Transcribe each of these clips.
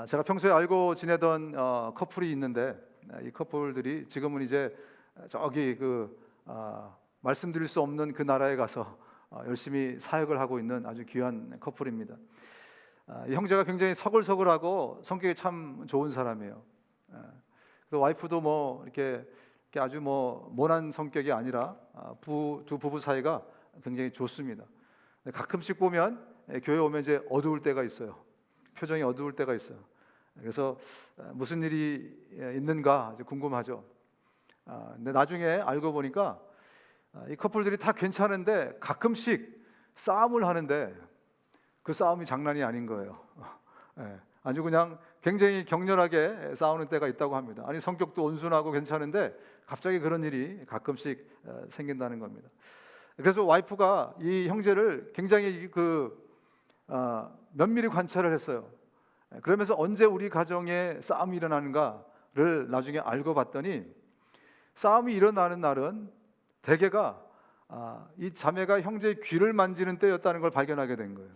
제가 평소에 알고 지내던 커플이 있는데, 이 커플들이 지금은 이제 저기 말씀드릴 수 없는 그 나라에 가서 열심히 사역을 하고 있는 아주 귀한 커플입니다. 이 형제가 굉장히 서글서글하고 성격이 참 좋은 사람이에요. 그 와이프도 뭐 이렇게 아주 뭐 모난 성격이 아니라 두 부부 사이가 굉장히 좋습니다. 가끔씩 보면 교회 오면 이제 어두울 때가 있어요. 표정이 어두울 때가 있어요. 그래서 무슨 일이 있는가 궁금하죠. 근데 나중에 알고 보니까 이 커플들이 다 괜찮은데 가끔씩 싸움을 하는데 그 싸움이 장난이 아닌 거예요. 아주 그냥 굉장히 격렬하게 싸우는 때가 있다고 합니다. 아니 성격도 온순하고 괜찮은데 갑자기 그런 일이 가끔씩 생긴다는 겁니다. 그래서 와이프가 이 형제를 굉장히 면밀히 관찰을 했어요. 그러면서 언제 우리 가정에 싸움이 일어나는가를 나중에 알고 봤더니 싸움이 일어나는 날은 대개가 이 자매가 형제의 귀를 만지는 때였다는 걸 발견하게 된 거예요.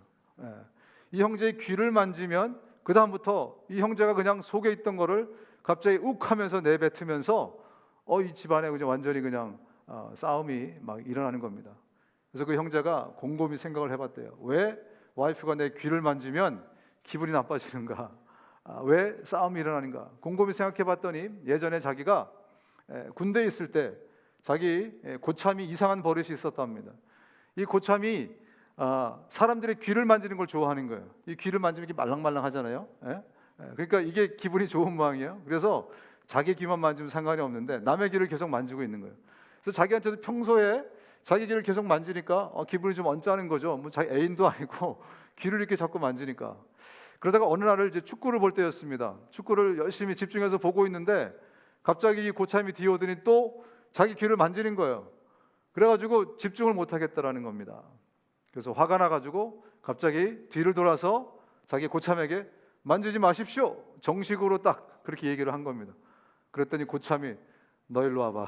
이 형제의 귀를 만지면 그 다음부터 이 형제가 그냥 속에 있던 거를 갑자기 욱 하면서 내뱉으면서 이 집안에 그냥 완전히 그냥 싸움이 막 일어나는 겁니다. 그래서 그 형제가 곰곰이 생각을 해봤대요. 왜 와이프가 내 귀를 만지면 기분이 나빠지는가? 왜 싸움이 일어나는가? 곰곰이 생각해봤더니 예전에 자기가 군대에 있을 때 자기 고참이 이상한 버릇이 있었답니다. 이 고참이 사람들의 귀를 만지는 걸 좋아하는 거예요. 이 귀를 만지면 이렇게 말랑말랑하잖아요. 그러니까 이게 기분이 좋은 모양이에요. 그래서 자기 귀만 만지면 상관이 없는데 남의 귀를 계속 만지고 있는 거예요. 그래서 자기한테도 평소에 자기 귀를 계속 만지니까 기분이 좀 언짢은 거죠. 뭐 자기 애인도 아니고 귀를 이렇게 자꾸 만지니까. 그러다가 어느 날을 이제 축구를 볼 때였습니다. 축구를 열심히 집중해서 보고 있는데 갑자기 이 고참이 뒤에 오더니 또 자기 귀를 만지는 거예요. 그래가지고 집중을 못 하겠다라는 겁니다. 그래서 화가 나가지고 갑자기 뒤를 돌아서 자기 고참에게 만지지 마십시오. 정식으로 딱 그렇게 얘기를 한 겁니다. 그랬더니 고참이 너 일로 와봐.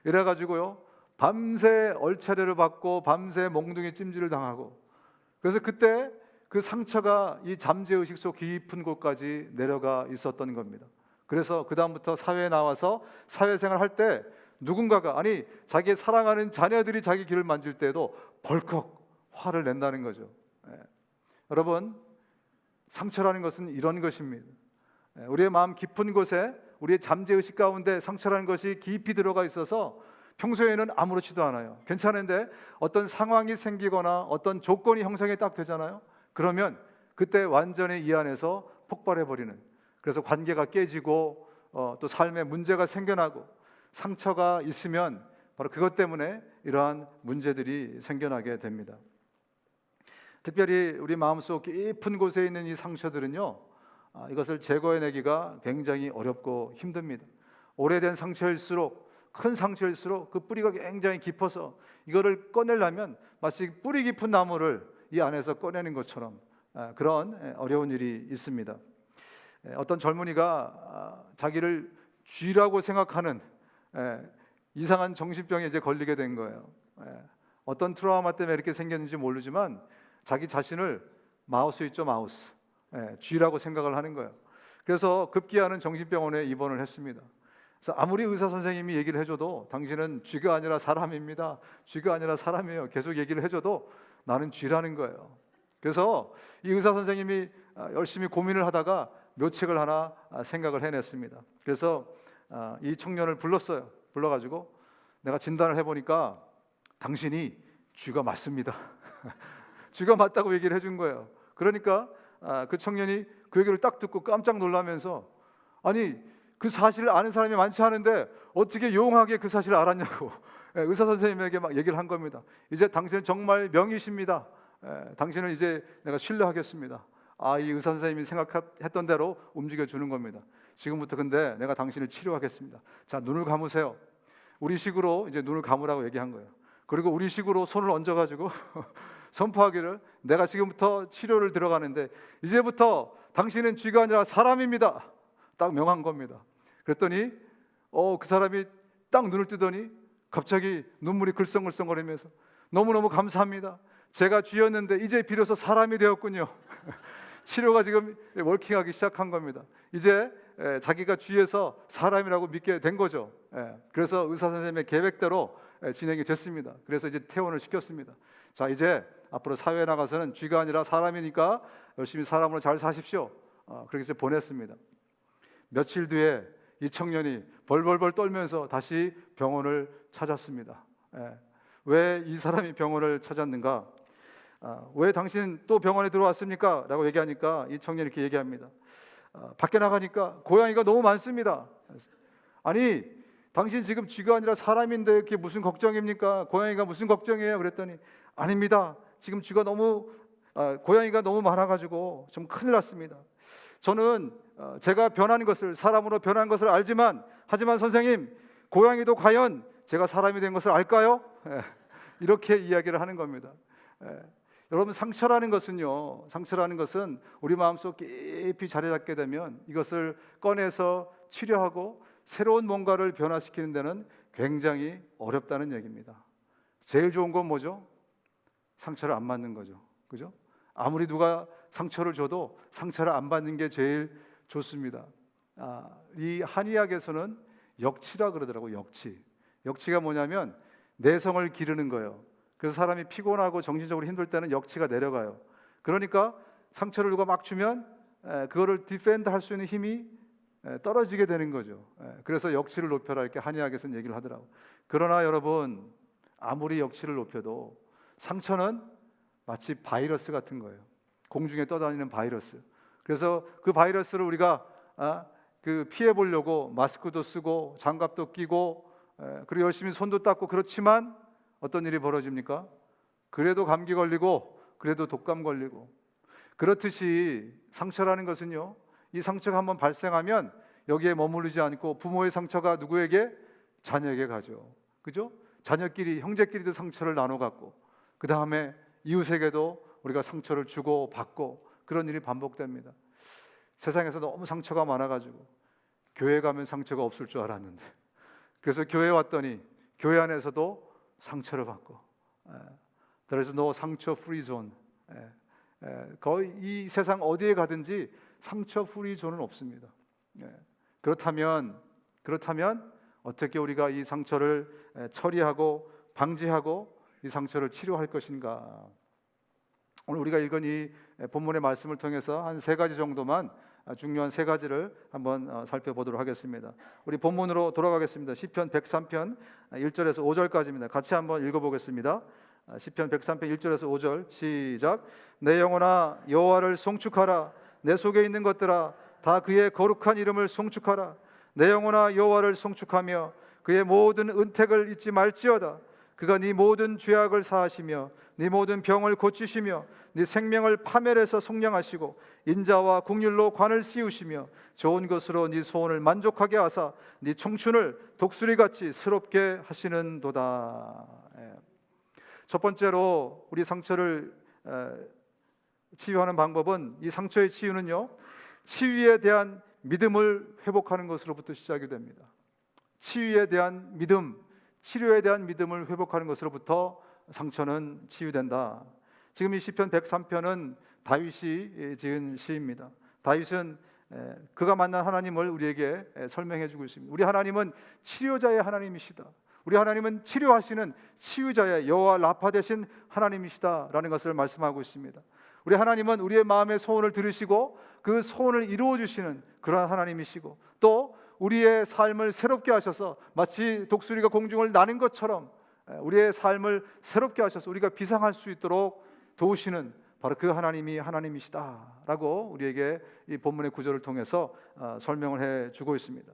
이래가지고요 밤새 얼차려를 받고 밤새 몽둥이 찜질을 당하고, 그래서 그때 그 상처가 이 잠재의식 속 깊은 곳까지 내려가 있었던 겁니다. 그래서 그 다음부터 사회에 나와서 사회생활 할 때 누군가가, 아니 자기 사랑하는 자녀들이 자기 귀를 만질 때에도 벌컥 화를 낸다는 거죠. 여러분, 상처라는 것은 이런 것입니다. 우리의 마음 깊은 곳에 우리의 잠재의식 가운데 상처라는 것이 깊이 들어가 있어서 평소에는 아무렇지도 않아요. 괜찮은데 어떤 상황이 생기거나 어떤 조건이 형성이 딱 되잖아요. 그러면 그때 완전히 이 안에서 폭발해버리는, 그래서 관계가 깨지고 또 삶에 문제가 생겨나고, 상처가 있으면 바로 그것 때문에 이러한 문제들이 생겨나게 됩니다. 특별히 우리 마음속 깊은 곳에 있는 이 상처들은요, 이것을 제거해내기가 굉장히 어렵고 힘듭니다. 오래된 상처일수록, 큰 상처일수록 그 뿌리가 굉장히 깊어서 이거를 꺼내려면 마치 뿌리 깊은 나무를 이 안에서 꺼내는 것처럼 그런 어려운 일이 있습니다. 어떤 젊은이가 자기를 쥐라고 생각하는 이상한 정신병에 이제 걸리게 된 거예요. 어떤 트라우마 때문에 이렇게 생겼는지 모르지만 자기 자신을 마우스 있죠, 마우스, 쥐라고 생각을 하는 거예요. 그래서 급기야는 정신병원에 입원을 했습니다. 그래서 아무리 의사 선생님이 얘기를 해줘도 당신은 쥐가 아니라 사람입니다, 쥐가 아니라 사람이에요, 계속 얘기를 해줘도 나는 쥐라는 거예요. 그래서 이 의사 선생님이 열심히 고민을 하다가 묘책을 하나 생각을 해냈습니다. 그래서 이 청년을 불렀어요. 불러가지고 내가 진단을 해보니까 당신이 쥐가 맞습니다. 쥐가 맞다고 얘기를 해준 거예요. 그러니까 그 청년이 그 얘기를 딱 듣고 깜짝 놀라면서, 아니 그 사실을 아는 사람이 많지 않은데 어떻게 용하게 그 사실을 알았냐고 의사 선생님에게 막 얘기를 한 겁니다. 이제 당신은 정말 명의십니다. 당신은 이제 내가 신뢰하겠습니다. 이 의사 선생님이 생각했던 대로 움직여주는 겁니다. 지금부터 근데 내가 당신을 치료하겠습니다. 자, 눈을 감으세요. 우리식으로 이제 눈을 감으라고 얘기한 거예요. 그리고 우리식으로 손을 얹어가지고 선포하기를, 내가 지금부터 치료를 들어가는데 이제부터 당신은 쥐가 아니라 사람입니다. 딱 명한 겁니다. 그랬더니 그 사람이 딱 눈을 뜨더니 갑자기 눈물이 글썽글썽거리면서 너무너무 감사합니다. 제가 쥐였는데 이제 비로소 사람이 되었군요. 치료가 지금 워킹하기 시작한 겁니다. 이제 자기가 주위에서 사람이라고 믿게 된 거죠. 그래서 의사 선생님의 계획대로 진행이 됐습니다. 그래서 이제 퇴원을 시켰습니다. 자, 이제 앞으로 사회에 나가서는 쥐가 아니라 사람이니까 열심히 사람으로 잘 사십시오. 그렇게 해서 보냈습니다. 며칠 뒤에 이 청년이 벌벌벌 떨면서 다시 병원을 찾았습니다. 왜 이 사람이 병원을 찾았는가? 왜 당신 또 병원에 들어왔습니까? 라고 얘기하니까 이 청년이 이렇게 얘기합니다. 밖에 나가니까 고양이가 너무 많습니다. 아니, 당신 지금 쥐가 아니라 사람인데 그게 무슨 걱정입니까? 고양이가 무슨 걱정이에요? 그랬더니 아닙니다. 지금 쥐가 고양이가 너무 많아가지고 좀 큰일 났습니다. 저는 제가 변한 것을, 사람으로 변한 것을 알지만, 하지만 선생님, 고양이도 과연 제가 사람이 된 것을 알까요? 이렇게 이야기를 하는 겁니다. 여러분, 상처라는 것은 우리 마음속 깊이 자리 잡게 되면 이것을 꺼내서 치료하고 새로운 뭔가를 변화시키는 데는 굉장히 어렵다는 얘기입니다. 제일 좋은 건 뭐죠? 상처를 안 맞는 거죠. 그죠? 아무리 누가 상처를 줘도 상처를 안 받는 게 제일 좋습니다. 이 한의학에서는 역치라 그러더라고요. 역치가 뭐냐면 내성을 기르는 거예요. 그래서 사람이 피곤하고 정신적으로 힘들 때는 역치가 내려가요. 그러니까 상처를 누가 막 주면 그거를 디펜드 할 수 있는 힘이 떨어지게 되는 거죠. 그래서 역치를 높여라, 이렇게 한의학에서는 얘기를 하더라고요. 그러나 여러분, 아무리 역치를 높여도 상처는 마치 바이러스 같은 거예요. 공중에 떠다니는 바이러스. 그래서 그 바이러스를 우리가 피해 보려고 마스크도 쓰고 장갑도 끼고 그리고 열심히 손도 닦고 그렇지만 어떤 일이 벌어집니까? 그래도 감기 걸리고 그래도 독감 걸리고. 그렇듯이 상처라는 것은요, 이 상처가 한번 발생하면 여기에 머무르지 않고 부모의 상처가 누구에게? 자녀에게 가죠. 그죠? 자녀끼리, 형제끼리도 상처를 나눠 갖고 그 다음에 이웃에게도 우리가 상처를 주고 받고 그런 일이 반복됩니다. 세상에서 너무 상처가 많아가지고 교회 가면 상처가 없을 줄 알았는데, 그래서 교회 왔더니 교회 안에서도 상처를 받고, There is no 상처 free zone. 거의 이 세상 어디에 가든지 상처 프리 존은 없습니다. 그렇다면 어떻게 우리가 이 상처를 처리하고 방지하고 이 상처를 치료할 것인가? 오늘 우리가 읽은 이 본문의 말씀을 통해서 한 3가지 정도만, 중요한 3가지를 한번 살펴보도록 하겠습니다. 우리 본문으로 돌아가겠습니다. 시편 103편 1절에서 5절까지입니다. 같이 한번 읽어보겠습니다. 시편 103편 1절에서 5절 시작. 내 영혼아 여호와를 송축하라. 내 속에 있는 것들아 다 그의 거룩한 이름을 송축하라. 내 영혼아 여호와를 송축하며 그의 모든 은택을 잊지 말지어다. 그가 네 모든 죄악을 사하시며 네 모든 병을 고치시며 네 생명을 파멸해서 속량하시고 인자와 국률로 관을 씌우시며 좋은 것으로 네 소원을 만족하게 하사 네 청춘을 독수리같이 스럽게 하시는도다. 첫 번째로 우리 상처를 치유하는 방법은, 이 상처의 치유는요, 치유에 대한 믿음을 회복하는 것으로부터 시작이 됩니다. 치유에 대한 믿음, 치료에 대한 믿음을 회복하는 것으로부터 상처는 치유된다. 지금 이 시편 103편은 다윗이 지은 시입니다. 다윗은 그가 만난 하나님을 우리에게 설명해 주고 있습니다. 우리 하나님은 치료자의 하나님이시다. 우리 하나님은 치료하시는 치유자의 여호와 라파 되신 하나님이시다라는 것을 말씀하고 있습니다. 우리 하나님은 우리의 마음의 소원을 들으시고 그 소원을 이루어 주시는 그러한 하나님이시고, 또 우리의 삶을 새롭게 하셔서 마치 독수리가 공중을 나는 것처럼 우리의 삶을 새롭게 하셔서 우리가 비상할 수 있도록 도우시는 바로 그 하나님이 하나님이시다라고 우리에게 이 본문의 구절을 통해서 설명을 해주고 있습니다.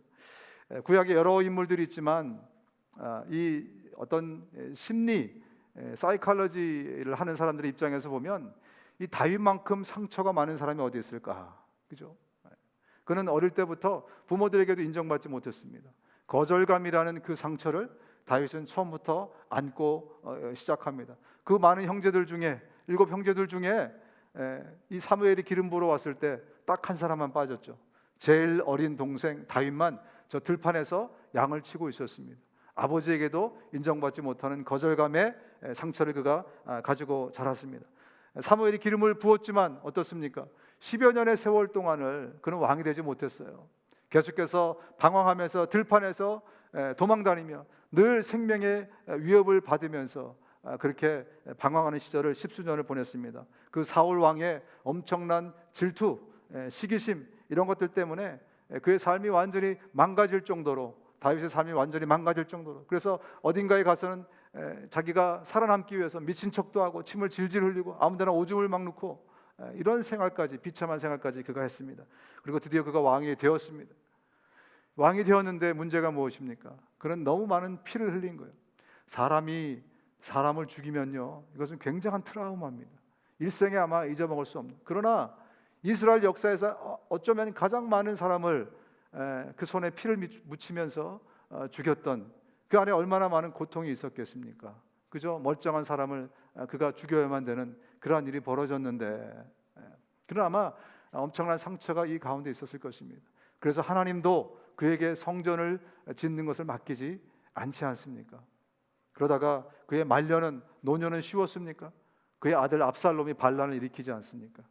구약에 여러 인물들이 있지만 이 어떤 심리, 사이콜로지를 하는 사람들의 입장에서 보면 이 다윗만큼 상처가 많은 사람이 어디 있을까? 그죠? 그는 어릴 때부터 부모들에게도 인정받지 못했습니다. 거절감이라는 그 상처를 다윗은 처음부터 안고 시작합니다. 그 많은 형제들 중에 7 형제들 중에 이 사무엘이 기름 부으러 왔을 때 딱 한 사람만 빠졌죠. 제일 어린 동생 다윗만 저 들판에서 양을 치고 있었습니다. 아버지에게도 인정받지 못하는 거절감의 상처를 그가 가지고 자랐습니다. 사무엘이 기름을 부었지만 어떻습니까? 10여 년의 세월 동안을 그는 왕이 되지 못했어요. 계속해서 방황하면서 들판에서 도망다니며 늘 생명의 위협을 받으면서 그렇게 방황하는 시절을 십수년을 보냈습니다. 그 사울 왕의 엄청난 질투, 시기심 이런 것들 때문에 그의 삶이 완전히 망가질 정도로, 다윗의 삶이 완전히 망가질 정도로, 그래서 어딘가에 가서는 자기가 살아남기 위해서 미친 척도 하고 침을 질질 흘리고 아무데나 오줌을 막 넣고 이런 생활까지, 비참한 생활까지 그가 했습니다. 그리고 드디어 그가 왕이 되었습니다. 왕이 되었는데 문제가 무엇입니까? 그는 너무 많은 피를 흘린 거예요. 사람이 사람을 죽이면요, 이것은 굉장한 트라우마입니다. 일생에 아마 잊어먹을 수 없는. 그러나 이스라엘 역사에서 어쩌면 가장 많은 사람을 그 손에 피를 묻히면서 죽였던, 그 안에 얼마나 많은 고통이 있었겠습니까? 그저 멀쩡한 사람을 그가 죽여야만 되는 그러한 일이 벌어졌는데, 그러나 아마 엄청난 상처가 이 가운데 있었을 것입니다. 그래서 하나님도 그에게 성전을 짓는 것을 맡기지 않지 않습니까? 그러다가 그의 말년은, 노년은 쉬웠습니까? 그의 아들 압살롬이 반란을 일으키지 않습니까?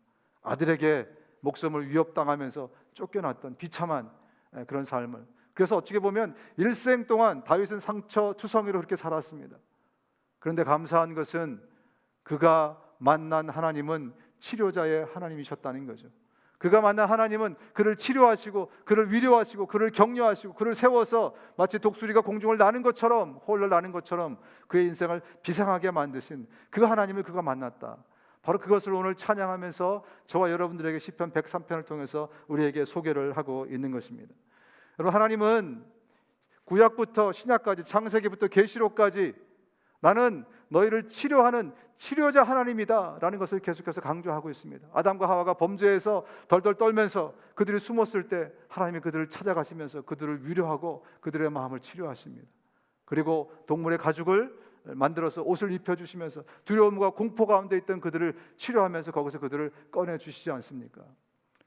아들에게 목숨을 위협당하면서 쫓겨났던 비참한 그런 삶을, 그래서 어떻게 보면 일생 동안 다윗은 상처투성이로 그렇게 살았습니다. 그런데 감사한 것은 그가 만난 하나님은 치료자의 하나님이셨다는 거죠. 그가 만난 하나님은 그를 치료하시고 그를 위로하시고 그를 격려하시고 그를 세워서 마치 독수리가 공중을 나는 것처럼, 홀을 나는 것처럼 그의 인생을 비상하게 만드신 그 하나님을 그가 만났다. 바로 그것을 오늘 찬양하면서 저와 여러분들에게 시편 103편을 통해서 우리에게 소개를 하고 있는 것입니다. 여러분, 하나님은 구약부터 신약까지, 창세기부터 계시록까지 나는 너희를 치료하는 치료자 하나님이다 라는 것을 계속해서 강조하고 있습니다. 아담과 하와가 범죄해서 덜덜 떨면서 그들이 숨었을 때 하나님이 그들을 찾아가시면서 그들을 위로하고 그들의 마음을 치료하십니다. 그리고 동물의 가죽을 만들어서 옷을 입혀주시면서 두려움과 공포 가운데 있던 그들을 치료하면서 거기서 그들을 꺼내주시지 않습니까?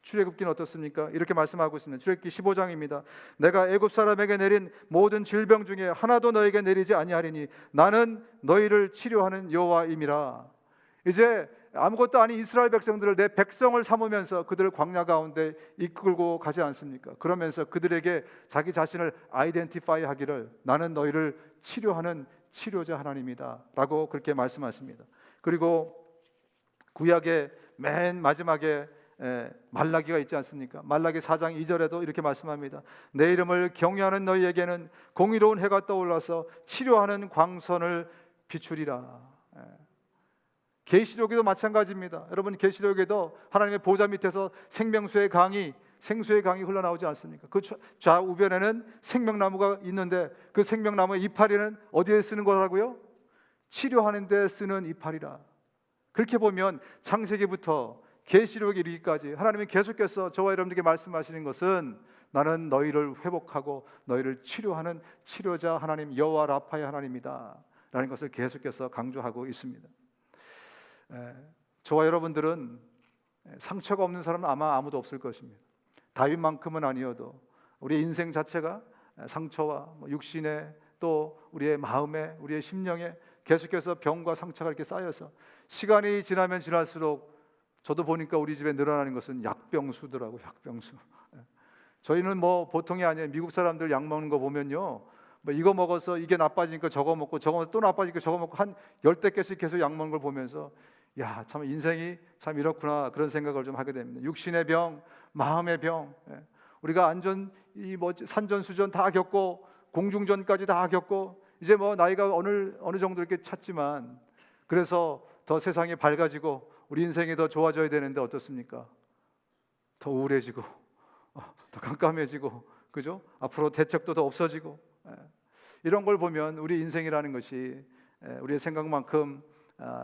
출애굽기는 어떻습니까? 이렇게 말씀하고 있습니다. 출애굽기 15장입니다. 내가 애굽 사람에게 내린 모든 질병 중에 하나도 너에게 내리지 아니하리니 나는 너희를 치료하는 여호와임이라. 이제 아무것도 아닌 이스라엘 백성들을 내 백성을 삼으면서 그들을 광야 가운데 이끌고 가지 않습니까? 그러면서 그들에게 자기 자신을 아이덴티파이 하기를, 나는 너희를 치료하는 치료자 하나님이다 라고 그렇게 말씀하십니다. 그리고 구약의 맨 마지막에 말라기가 있지 않습니까? 말라기 4장 2절에도 이렇게 말씀합니다. 내 이름을 경외하는 너희에게는 공의로운 해가 떠올라서 치료하는 광선을 비추리라. 계시록에도 마찬가지입니다. 여러분, 계시록에도 하나님의 보좌 밑에서 생명수의 강이, 생수의 강이 흘러나오지 않습니까? 그 좌우변에는 생명나무가 있는데 그 생명나무의 이파리는 어디에 쓰는 거라고요? 치료하는 데 쓰는 이파리라. 그렇게 보면 창세기부터 계시록에 이르기까지 하나님이 계속해서 저와 여러분들에게 말씀하시는 것은 나는 너희를 회복하고 너희를 치료하는 치료자 하나님, 여호와 라파의 하나님이다 라는 것을 계속해서 강조하고 있습니다. 저와 여러분들은 상처가 없는 사람은 아마 아무도 없을 것입니다. 다윗만큼은 아니어도 우리 인생 자체가 상처와 육신의, 또 우리의 마음에, 우리의 심령에 계속해서 병과 상처가 이렇게 쌓여서 시간이 지나면 지날수록, 저도 보니까 우리 집에 늘어나는 것은 약병수더라고요. 약병수. 저희는 뭐 보통이 아니에요. 미국 사람들 약 먹는 거 보면요, 뭐 이거 먹어서 이게 나빠지니까 저거 먹고, 저거 먹어서 또 나빠지니까 저거 먹고, 한 10대 개씩 계속 약 먹는 걸 보면서 야, 참 인생이 참 이렇구나, 그런 생각을 좀 하게 됩니다. 육신의 병, 마음의 병, 우리가 산전수전 다 겪고 공중전까지 다 겪고 이제 뭐 나이가 어느 정도 이렇게 찼지만, 그래서 더 세상이 밝아지고 우리 인생이 더 좋아져야 되는데 어떻습니까? 더 우울해지고 더 깜깜해지고, 그죠? 앞으로 대책도 더 없어지고, 이런 걸 보면 우리 인생이라는 것이 우리의 생각만큼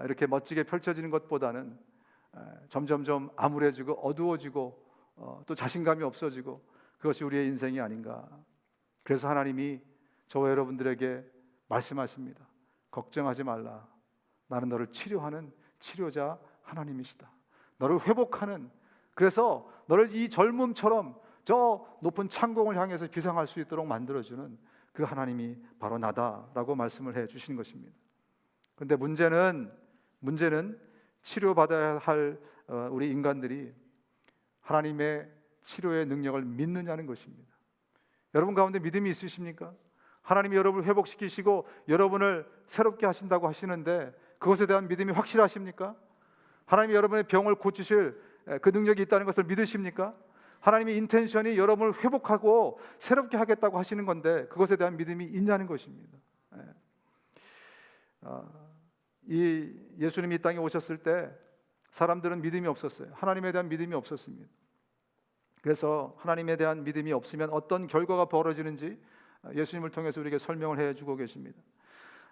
이렇게 멋지게 펼쳐지는 것보다는 점점점 암울해지고 어두워지고 또 자신감이 없어지고, 그것이 우리의 인생이 아닌가. 그래서 하나님이 저와 여러분들에게 말씀하십니다. 걱정하지 말라. 나는 너를 치료하는 치료자 하나님이시다. 너를 회복하는, 그래서 너를 이 젊음처럼 저 높은 창공을 향해서 비상할 수 있도록 만들어주는 그 하나님이 바로 나다라고 말씀을 해 주시는 것입니다. 그런데 문제는 치료받아야 할 우리 인간들이 하나님의 치료의 능력을 믿느냐는 것입니다. 여러분 가운데 믿음이 있으십니까? 하나님이 여러분을 회복시키시고 여러분을 새롭게 하신다고 하시는데 그것에 대한 믿음이 확실하십니까? 하나님이 여러분의 병을 고치실 그 능력이 있다는 것을 믿으십니까? 하나님의 인텐션이 여러분을 회복하고 새롭게 하겠다고 하시는 건데 그것에 대한 믿음이 있냐는 것입니다. 이 예수님이 이 땅에 오셨을 때 사람들은 믿음이 없었어요. 하나님에 대한 믿음이 없었습니다. 그래서 하나님에 대한 믿음이 없으면 어떤 결과가 벌어지는지 예수님을 통해서 우리에게 설명을 해주고 계십니다.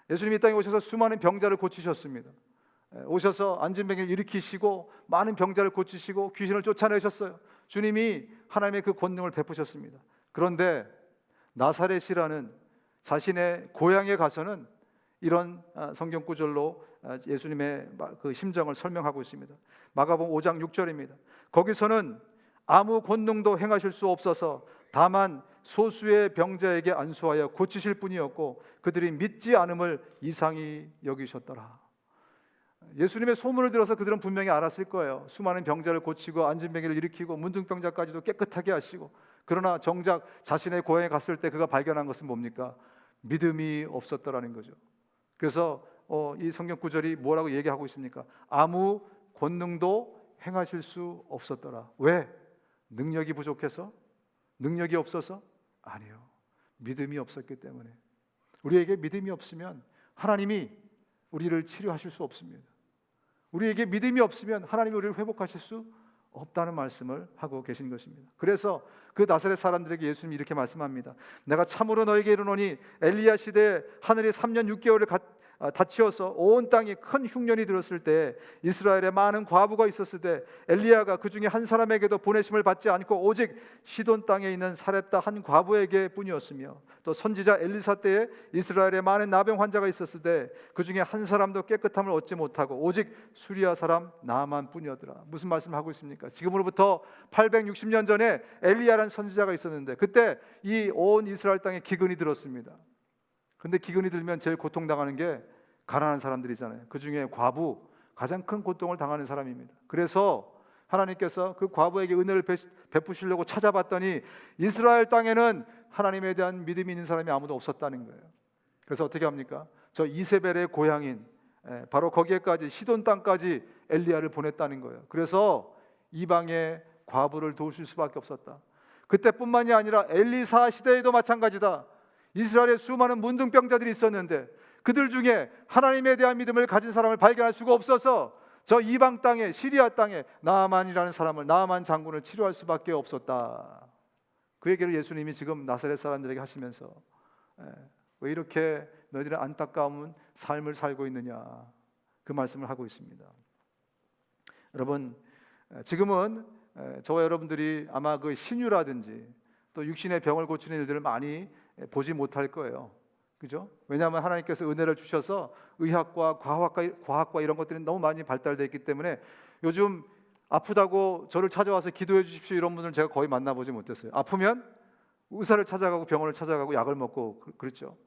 예수님이 이 땅에 오셔서 수많은 병자를 고치셨습니다. 오셔서 앉은 병을 일으키시고 많은 병자를 고치시고 귀신을 쫓아내셨어요. 주님이 하나님의 그 권능을 베푸셨습니다. 그런데 나사렛이라는 자신의 고향에 가서는 이런 성경 구절로 예수님의 그 심정을 설명하고 있습니다. 마가복음 5장 6절입니다. 거기서는 아무 권능도 행하실 수 없어서 다만 소수의 병자에게 안수하여 고치실 뿐이었고 그들이 믿지 않음을 이상히 여기셨더라. 예수님의 소문을 들어서 그들은 분명히 알았을 거예요. 수많은 병자를 고치고 앉은 병이를 일으키고 문둥병자까지도 깨끗하게 하시고, 그러나 정작 자신의 고향에 갔을 때 그가 발견한 것은 뭡니까? 믿음이 없었더라는 거죠. 그래서 이 성경 구절이 뭐라고 얘기하고 있습니까? 아무 권능도 행하실 수 없었더라. 왜? 능력이 부족해서? 능력이 없어서? 아니요, 믿음이 없었기 때문에. 우리에게 믿음이 없으면 하나님이 우리를 치료하실 수 없습니다. 우리에게 믿음이 없으면 하나님이 우리를 회복하실 수 없다는 말씀을 하고 계신 것입니다. 그래서 그 나사렛 사람들에게 예수님이 이렇게 말씀합니다. 내가 참으로 너에게 이르노니 엘리야 시대에 하늘이 3년 6개월을 닫히어서 온 땅에 큰 흉년이 들었을 때 이스라엘에 많은 과부가 있었을 때 엘리야가 그 중에 한 사람에게도 보내심을 받지 않고 오직 시돈 땅에 있는 사렙다 한 과부에게 뿐이었으며, 또 선지자 엘리사 때에 이스라엘에 많은 나병 환자가 있었을 때 그 중에 한 사람도 깨끗함을 얻지 못하고 오직 수리아 사람 나만 뿐이었더라. 무슨 말씀을 하고 있습니까? 지금으로부터 860년 전에 엘리야라는 선지자가 있었는데 그때 이 온 이스라엘 땅에 기근이 들었습니다. 근데 기근이 들면 제일 고통당하는 게 가난한 사람들이잖아요. 그 중에 과부, 가장 큰 고통을 당하는 사람입니다. 그래서 하나님께서 그 과부에게 은혜를 베푸시려고 찾아봤더니 이스라엘 땅에는 하나님에 대한 믿음이 있는 사람이 아무도 없었다는 거예요. 그래서 어떻게 합니까? 저 이세벨의 고향인 바로 거기에까지, 시돈 땅까지 엘리야를 보냈다는 거예요. 그래서 이방의 과부를 도우실 수밖에 없었다. 그때뿐만이 아니라 엘리사 시대에도 마찬가지다. 이스라엘에 수많은 문둥병자들이 있었는데 그들 중에 하나님에 대한 믿음을 가진 사람을 발견할 수가 없어서 저 이방 땅에, 시리아 땅에 나아만이라는 사람을, 나아만 장군을 치료할 수밖에 없었다. 그 얘기를 예수님이 지금 나사렛 사람들에게 하시면서 왜 이렇게 너희들은 안타까운 삶을 살고 있느냐, 그 말씀을 하고 있습니다. 여러분, 지금은 저와 여러분들이 아마 그 신유라든지 또 육신의 병을 고치는 일들을 많이 보지 못할 거예요. 그죠? 왜냐하면 하나님께서 은혜를 주셔서 의학과 과학과 이런 것들이 너무 많이 발달되어 있기 때문에 요즘 아프다고 저를 찾아와서 기도해 주십시오 이런 분들 제가 거의 만나보지 못했어요. 아프면 의사를 찾아가고 병원을 찾아가고 약을 먹고 그렇죠.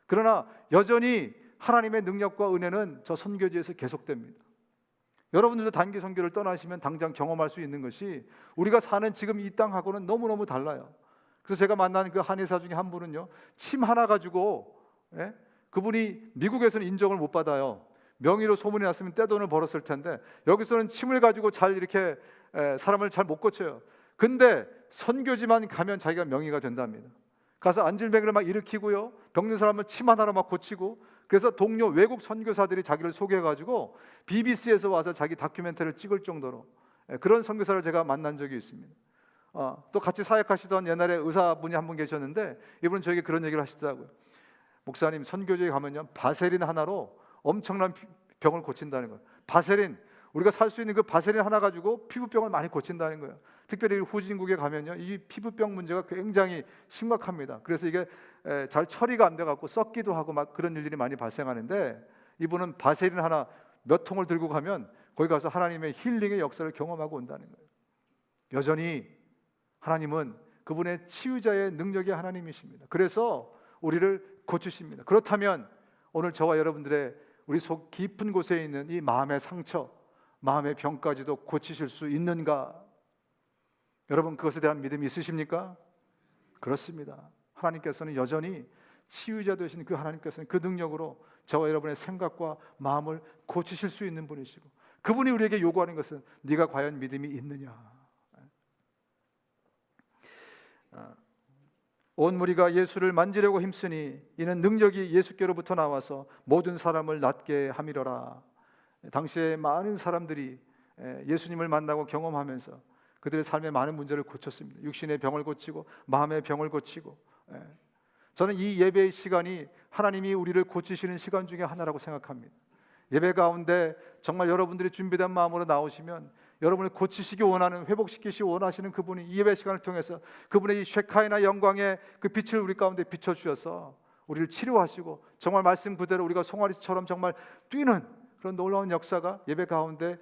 그러나 여전히 하나님의 능력과 은혜는 저 선교지에서 계속됩니다. 여러분들도 단기 선교를 떠나시면 당장 경험할 수 있는 것이 우리가 사는 지금 이 땅하고는 너무너무 달라요. 그래서 제가 만난 그 한의사 중에 한 분은요, 침 하나 가지고 그분이 미국에서는 인정을 못 받아요. 명의로 소문이 났으면 떼돈을 벌었을 텐데 여기서는 침을 가지고 잘 이렇게 사람을 잘 못 고쳐요. 근데 선교지만 가면 자기가 명의가 된답니다. 가서 안질병을 막 일으키고요, 병든 사람을 침 하나로 막 고치고, 그래서 동료 외국 선교사들이 자기를 소개해가지고 BBC에서 와서 자기 다큐멘터리를 찍을 정도로 그런 선교사를 제가 만난 적이 있습니다. 또 같이 사역하시던 옛날에 의사분이 한 분 계셨는데 이분은 저에게 그런 얘기를 하시더라고요. 목사님, 선교지에 가면요 바세린 하나로 엄청난 병을 고친다는 거예요. 바세린, 우리가 살 수 있는 그 바세린 하나 가지고 피부병을 많이 고친다는 거예요. 특별히 후진국에 가면요 이 피부병 문제가 굉장히 심각합니다. 그래서 이게 잘 처리가 안 돼갖고 썩기도 하고 막 그런 일들이 많이 발생하는데 이분은 바세린 하나 몇 통을 들고 가면 거기 가서 하나님의 힐링의 역사를 경험하고 온다는 거예요. 여전히 하나님은 그분의 치유자의 능력의 하나님이십니다. 그래서 우리를 고치십니다. 그렇다면 오늘 저와 여러분들의 우리 속 깊은 곳에 있는 이 마음의 상처, 마음의 병까지도 고치실 수 있는가? 여러분, 그것에 대한 믿음이 있으십니까? 그렇습니다. 하나님께서는 여전히 치유자 되신 그 하나님께서는 그 능력으로 저와 여러분의 생각과 마음을 고치실 수 있는 분이시고, 그분이 우리에게 요구하는 것은 네가 과연 믿음이 있느냐. 온 무리가 예수를 만지려고 힘쓰니 이는 능력이 예수께로부터 나와서 모든 사람을 낫게 함이로라. 당시에 많은 사람들이 예수님을 만나고 경험하면서 그들의 삶의 많은 문제를 고쳤습니다. 육신의 병을 고치고 마음의 병을 고치고. 저는 이 예배의 시간이 하나님이 우리를 고치시는 시간 중에 하나라고 생각합니다. 예배 가운데 정말 여러분들이 준비된 마음으로 나오시면 여러분을 고치시기 원하는, 회복시키시기 원하시는 그분이 이 예배 시간을 통해서 그분의 이 쉐카이나 영광의 그 빛을 우리 가운데 비춰주셔서 우리를 치료하시고 정말 말씀 그대로 우리가 송아리처럼 정말 뛰는 그런 놀라운 역사가 예배 가운데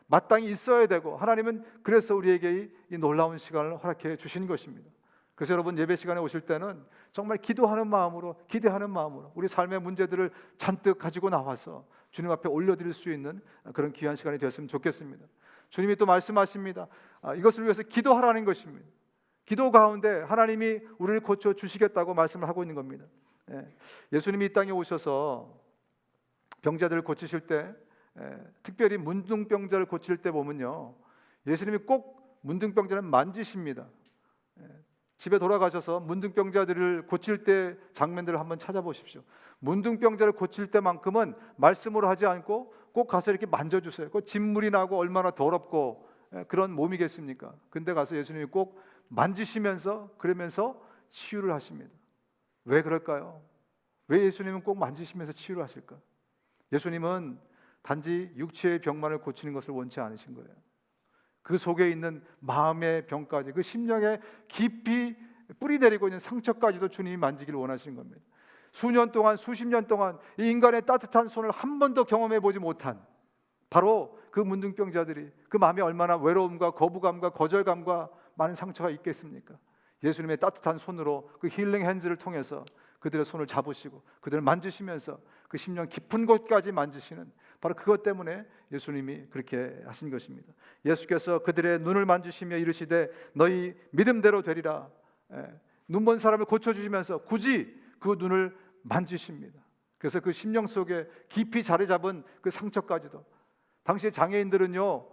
마땅히 있어야 되고, 하나님은 그래서 우리에게 이 놀라운 시간을 허락해 주신 것입니다. 그래서 여러분 예배 시간에 오실 때는 정말 기도하는 마음으로, 기대하는 마음으로 우리 삶의 문제들을 잔뜩 가지고 나와서 주님 앞에 올려드릴 수 있는 그런 귀한 시간이 되었으면 좋겠습니다. 주님이 또 말씀하십니다. 이것을 위해서 기도하라는 것입니다. 기도 가운데 하나님이 우리를 고쳐주시겠다고 말씀을 하고 있는 겁니다. 예수님이 이 땅에 오셔서 병자들을 고치실 때, 특별히 문둥병자를 고칠 때 보면요, 예수님이 꼭 문둥병자를 만지십니다. 집에 돌아가셔서 문둥병자들을 고칠 때 장면들을 한번 찾아보십시오. 문둥병자를 고칠 때만큼은 말씀으로 하지 않고 꼭 가서 이렇게 만져주세요. 그 진물이 나고 얼마나 더럽고 그런 몸이겠습니까? 근데 가서 예수님이 꼭 만지시면서 그러면서 치유를 하십니다. 왜 그럴까요? 왜 예수님은 꼭 만지시면서 치유를 하실까? 예수님은 단지 육체의 병만을 고치는 것을 원치 않으신 거예요. 그 속에 있는 마음의 병까지, 그 심령에 깊이 뿌리 내리고 있는 상처까지도 주님이 만지기를 원하시는 겁니다. 수년 동안, 수십 년 동안 이 인간의 따뜻한 손을 한 번도 경험해 보지 못한 바로 그 문둥병자들이 그 마음에 얼마나 외로움과 거부감과 거절감과 많은 상처가 있겠습니까? 예수님의 따뜻한 손으로 그 힐링 핸즈를 통해서 그들의 손을 잡으시고 그들을 만지시면서 그 심령 깊은 곳까지 만지시는, 바로 그것 때문에 예수님이 그렇게 하신 것입니다. 예수께서 그들의 눈을 만지시며 이르시되 너희 믿음대로 되리라. 눈먼 사람을 고쳐주시면서 굳이 그 눈을 만지십니다. 그래서 그 심령 속에 깊이 자리 잡은 그 상처까지도, 당시에 장애인들은요,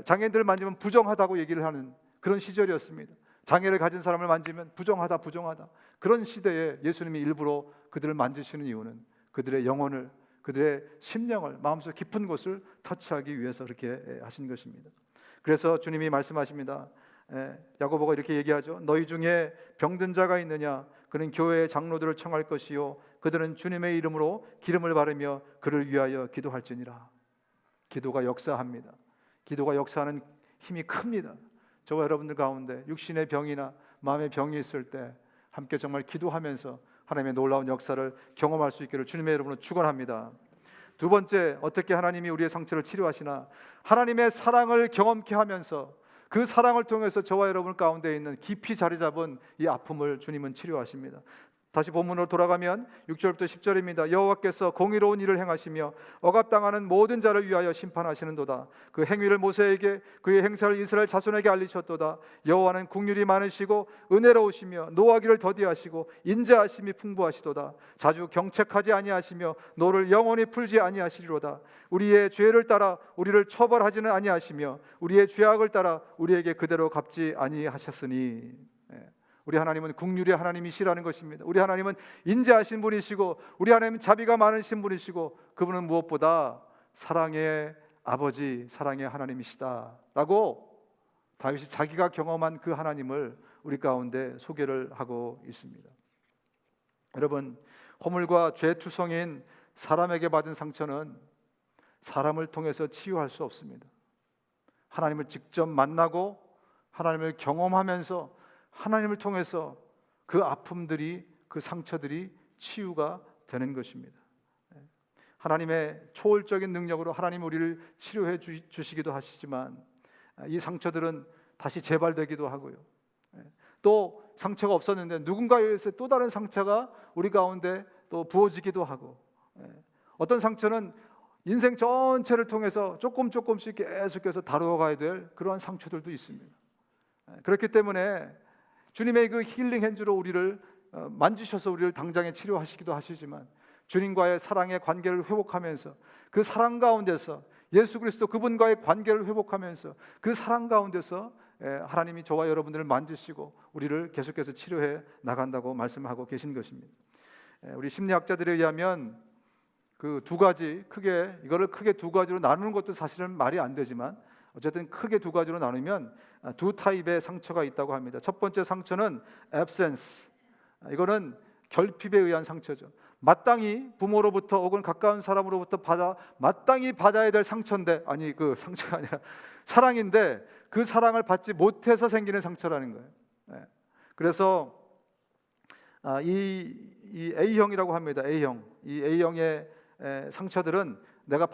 장애인들을 만지면 부정하다고 얘기를 하는 그런 시절이었습니다. 장애를 가진 사람을 만지면 부정하다, 부정하다. 그런 시대에 예수님이 일부러 그들을 만지시는 이유는 그들의 영혼을, 그들의 심령을, 마음속 깊은 곳을 터치하기 위해서 그렇게 하신 것입니다. 그래서 주님이 말씀하십니다. 야고보가 이렇게 얘기하죠. 너희 중에 병든 자가 있느냐? 그는 교회의 장로들을 청할 것이요 그들은 주님의 이름으로 기름을 바르며 그를 위하여 기도할지니라. 기도가 역사합니다. 기도가 역사하는 힘이 큽니다. 저와 여러분들 가운데 육신의 병이나 마음의 병이 있을 때 함께 정말 기도하면서 하나님의 놀라운 역사를 경험할 수 있기를 주님의 이름으로 축원합니다. 두 번째, 어떻게 하나님이 우리의 상처를 치료하시나? 하나님의 사랑을 경험케 하면서 그 사랑을 통해서 저와 여러분 가운데 있는 깊이 자리 잡은 이 아픔을 주님은 치료하십니다. 다시 본문으로 돌아가면 6절부터 10절입니다. 여호와께서 공의로운 일을 행하시며 억압당하는 모든 자를 위하여 심판하시는도다. 그 행위를 모세에게, 그의 행사를 이스라엘 자손에게 알리셨도다. 여호와는 긍휼이 많으시고 은혜로우시며 노하기를 더디하시고 인자하심이 풍부하시도다. 자주 경책하지 아니하시며 노를 영원히 풀지 아니하시리로다. 우리의 죄를 따라 우리를 처벌하지는 아니하시며 우리의 죄악을 따라 우리에게 그대로 갚지 아니하셨으니. 우리 하나님은 긍휼의 하나님이시라는 것입니다. 우리 하나님은 인자하신 분이시고 우리 하나님은 자비가 많으신 분이시고 그분은 무엇보다 사랑의 아버지, 사랑의 하나님이시다라고 다윗이 자기가 경험한 그 하나님을 우리 가운데 소개를 하고 있습니다. 여러분, 허물과 죄투성인 사람에게 받은 상처는 사람을 통해서 치유할 수 없습니다. 하나님을 직접 만나고 하나님을 경험하면서 하나님을 통해서 그 아픔들이, 그 상처들이 치유가 되는 것입니다. 하나님의 초월적인 능력으로 하나님 우리를 치료해 주시기도 하시지만 이 상처들은 다시 재발되기도 하고요. 또 상처가 없었는데 누군가에 의해서 또 다른 상처가 우리 가운데 또 부어지기도 하고, 어떤 상처는 인생 전체를 통해서 조금씩 계속해서 다루어가야 될 그러한 상처들도 있습니다. 그렇기 때문에 주님의 그 힐링 핸즈로 우리를 만지셔서 우리를 당장에 치료하시기도 하시지만, 주님과의 사랑의 관계를 회복하면서 그 사랑 가운데서 예수 그리스도 그분과의 관계를 회복하면서 그 사랑 가운데서 하나님이 저와 여러분들을 만지시고 우리를 계속해서 치료해 나간다고 말씀하고 계신 것입니다. 우리 심리학자들에 의하면 그 두 가지, 이거를 크게 두 가지로 나누는 것도 사실은 말이 안 되지만, 어쨌든 크게 두 가지로 나누면 두 타입의 상처가 있다고 합니다. 첫 번째 상처는 absence. 이거는 결핍에 의한 상처죠. 마땅히 부모로부터 혹은 가까운 사람으로부터 마땅히 받아야 될 상처인데, 아니 그 상처가 아니라 사랑인데 그 사랑을 받지 못해서 생기는 상처라는 거예요. 그래서 이 A형이라고 합니다. A형. 이 A형의 상처들은 내가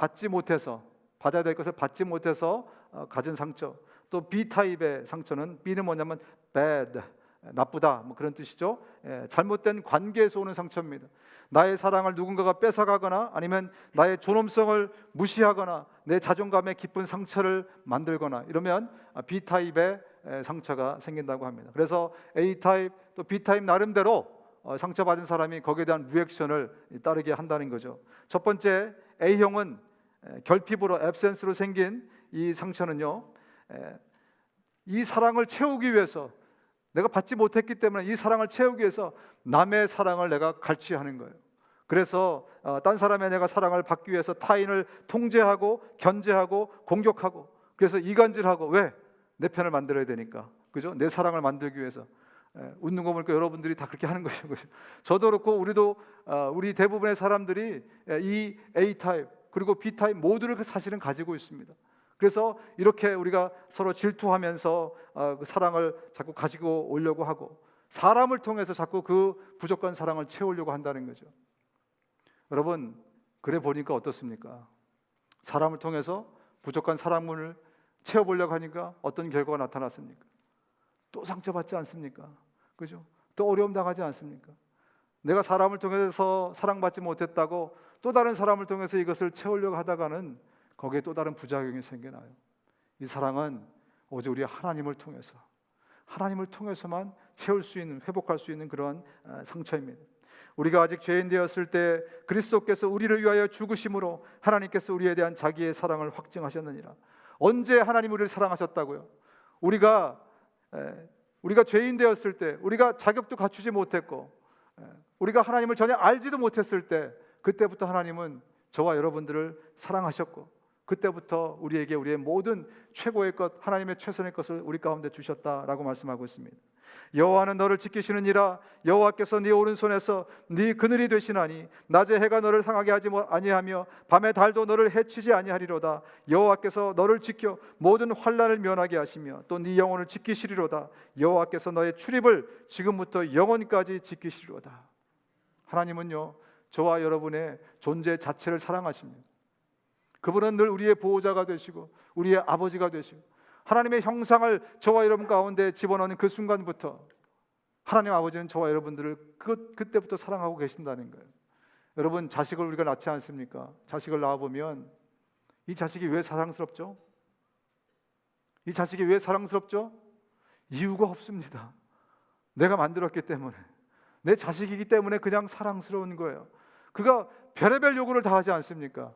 받아야 될 것을 받지 못해서 가진 상처. 또 B타입의 상처는, B는 뭐냐면 bad, 나쁘다, 뭐 그런 뜻이죠. 잘못된 관계에서 오는 상처입니다. 나의 사랑을 누군가가 뺏어가거나 아니면 나의 존엄성을 무시하거나 내 자존감에 깊은 상처를 만들거나 이러면 B타입의 상처가 생긴다고 합니다. 그래서 A타입 또 B타입 나름대로 상처받은 사람이 거기에 대한 리액션을 따르게 한다는 거죠. 첫 번째 A형은 결핍으로, absence로 생긴 이 상처는요, 이 사랑을 채우기 위해서, 내가 받지 못했기 때문에 이 사랑을 채우기 위해서 남의 사랑을 내가 갈취하는 거예요. 그래서 딴 사람의 내가 사랑을 받기 위해서 타인을 통제하고 견제하고 공격하고, 그래서 이간질하고, 왜? 내 편을 만들어야 되니까, 그죠? 내 사랑을 만들기 위해서. 웃는 거 보니까 여러분들이 다 그렇게 하는 거죠. 저도 그렇고 우리 대부분의 사람들이 이 A타입 그리고 B타입 모두를 사실은 가지고 있습니다. 그래서 이렇게 우리가 서로 질투하면서 그 사랑을 자꾸 가지고 오려고 하고, 사람을 통해서 자꾸 그 부족한 사랑을 채우려고 한다는 거죠. 여러분, 그래 보니까 어떻습니까? 사람을 통해서 부족한 사랑문을 채워보려고 하니까 어떤 결과가 나타났습니까? 또 상처받지 않습니까? 그죠? 또 어려움 당하지 않습니까? 내가 사람을 통해서 사랑받지 못했다고 또 다른 사람을 통해서 이것을 채우려고 하다가는 거기에 또 다른 부작용이 생겨나요. 이 사랑은 오직 우리 하나님을 통해서만 채울 수 있는, 회복할 수 있는 그러한 상처입니다. 우리가 아직 죄인 되었을 때 그리스도께서 우리를 위하여 죽으심으로 하나님께서 우리에 대한 자기의 사랑을 확증하셨느니라. 언제 하나님 우리를 사랑하셨다고요? 우리가 죄인 되었을 때, 우리가 자격도 갖추지 못했고 우리가 하나님을 전혀 알지도 못했을 때, 그때부터 하나님은 저와 여러분들을 사랑하셨고, 그때부터 우리에게 우리의 모든 최고의 것, 하나님의 최선의 것을 우리 가운데 주셨다라고 말씀하고 있습니다. 여호와는 너를 지키시느니라. 여호와께서 네 오른손에서 네 그늘이 되시나니 낮에 해가 너를 상하게 하지 아니하며 밤에 달도 너를 해치지 아니하리로다. 여호와께서 너를 지켜 모든 환난을 면하게 하시며 또 네 영혼을 지키시리로다. 여호와께서 너의 출입을 지금부터 영원까지 지키시리로다. 하나님은요, 저와 여러분의 존재 자체를 사랑하십니다. 그분은 늘 우리의 보호자가 되시고 우리의 아버지가 되시고, 하나님의 형상을 저와 여러분 가운데 집어넣는 그 순간부터 하나님 아버지는 저와 여러분들을 그때부터 사랑하고 계신다는 거예요. 여러분, 자식을 우리가 낳지 않습니까? 자식을 낳아보면 이 자식이 왜 사랑스럽죠? 이 자식이 왜 사랑스럽죠? 이유가 없습니다. 내가 만들었기 때문에, 내 자식이기 때문에 그냥 사랑스러운 거예요. 그가 별의별 요구를 다 하지 않습니까?